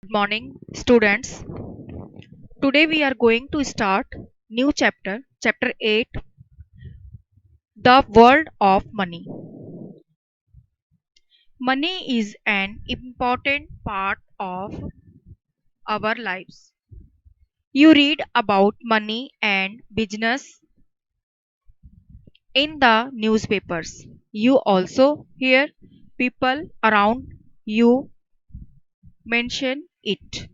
Good morning, students. Today we are going to start new chapter 8, the world of money. Money is an important part of our lives. You read about money and business in the newspapers. You also hear people around you mention it.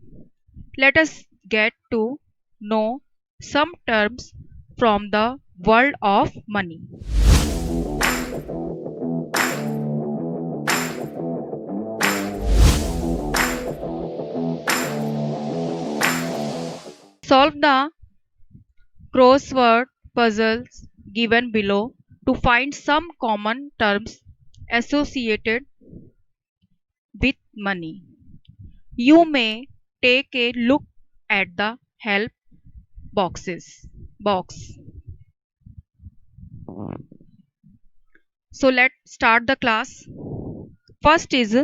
Let us get to know some terms from the world of money. Solve the crossword puzzles given below to find some common terms associated with money. You may take a look at the help box. So let's start the class. First is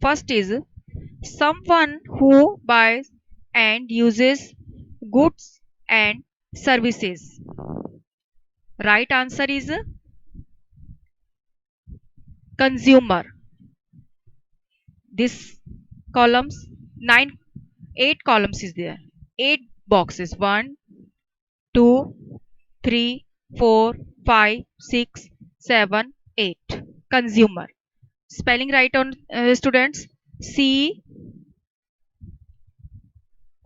first is someone who buys and uses goods and services. Right answer is consumer. This columns 9 8 columns is there. 8 boxes. 1, 2, 3, 4, 5, 6, 7, 8. Consumer. Spelling right on students. C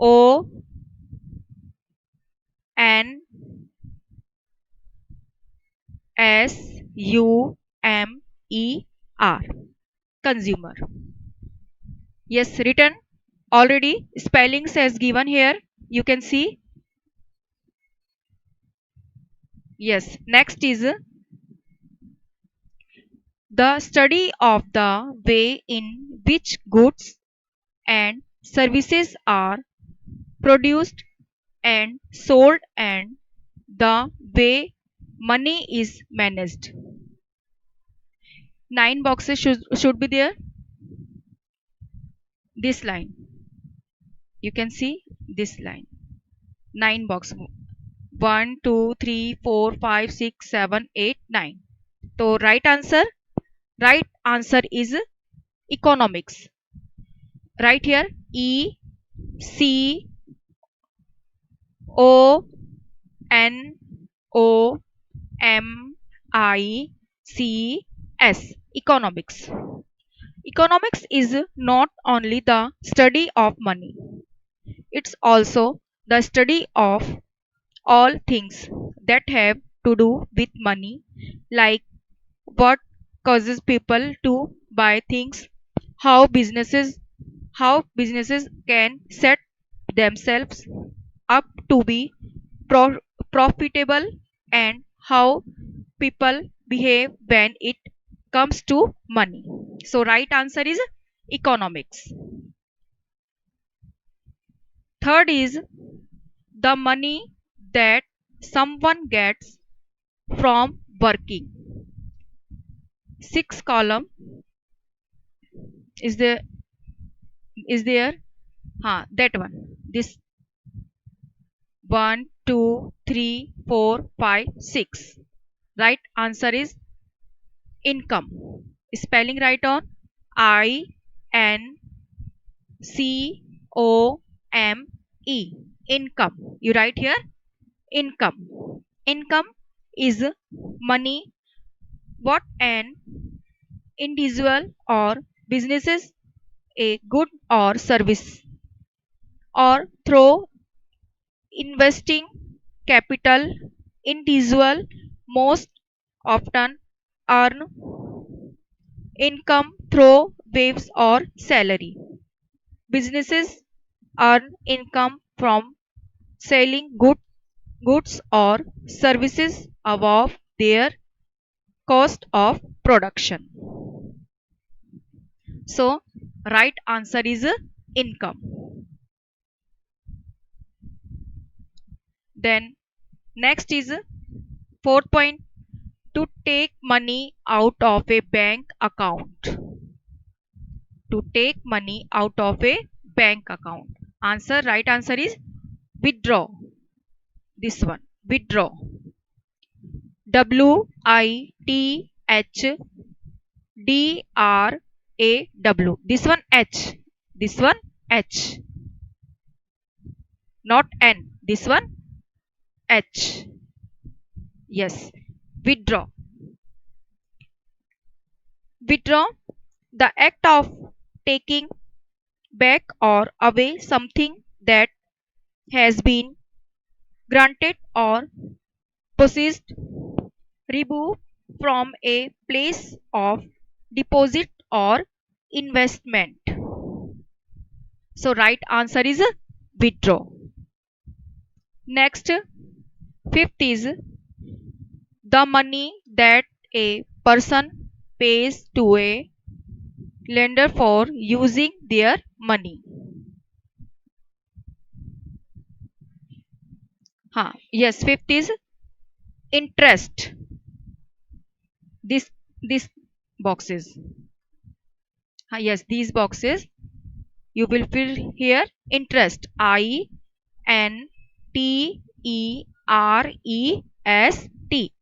O N S U M E R. Consumer. Yes, written already. Spellings as given here. You can see. Yes. Next is the study of the way in which goods and services are produced and sold and the way money is managed. 9 boxes should be there. This line. You can see this line. 9 box. 1, 2, 3, 4, 5, 6, 7, 8, 9. So right answer is economics. Right here E C O N O M I C S. Economics. Economics is not only the study of money, it's also the study of all things that have to do with money, like what causes people to buy things, how businesses how businesses can set themselves up to be pro- profitable, and how people behave when it comes to money. So right answer is economics. Third is the money that someone gets from working. Sixth column is there. That one. This 1, 2, 3, 4, 5, 6. Right answer is income. Spelling right on I N C O M E. Income. You write here income. Income is money what an individual or businesses a good or service or through investing capital. Individual most often earn income through wages or salary. Businesses earn income from selling goods or services above their cost of production. So, right answer is income. Then, next is fourth point, to take money out of a bank account. to take money out of a bank account. Right answer is withdraw. This one, withdraw. WITHDRAW. This one H. This one H. Not N. This one H. Yes. Withdraw. Withdraw. The act of taking back or away something that has been granted or possessed. Remove from a place of deposit or investment. So right answer is withdraw. Next, fifth is the money that a person pays to a lender for using their money. Yes, fifth is interest. This boxes. Yes, these boxes you will fill here interest. INTEREST.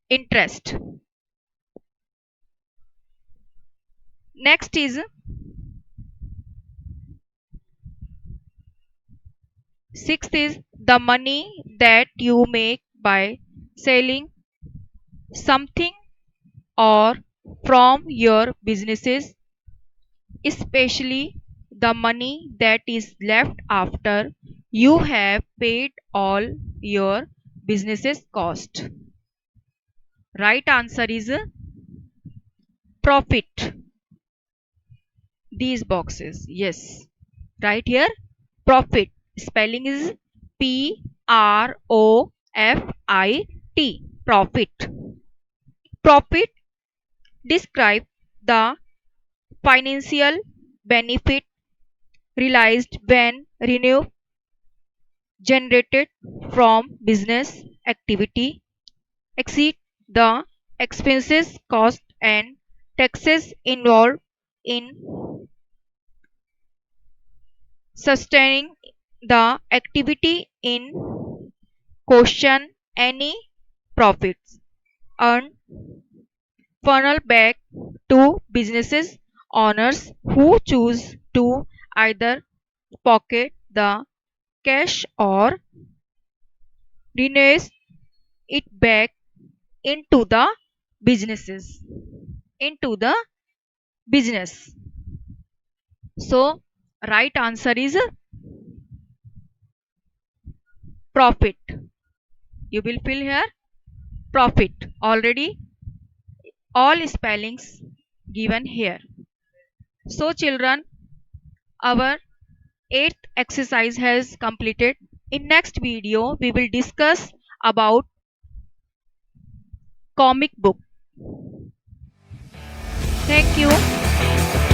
Interest. Next is sixth is the money that you make by selling something or from your businesses, especially the money that is left after you have paid all your business's cost. Right answer is profit. These boxes. Yes. Right here profit. Spelling is PROFIT. Profit. Profit describe the financial benefit realized when revenue generated from business activity exceed the expenses, cost, and taxes involved in sustaining the activity in question. Any profits earned funnel back to businesses owners who choose to either pocket the cash or reinvest it back into the businesses into the business. So right answer is profit. You will fill here profit. Already all spellings given here. So children, our eighth exercise has completed. In next video we will discuss about comic book. Thank you.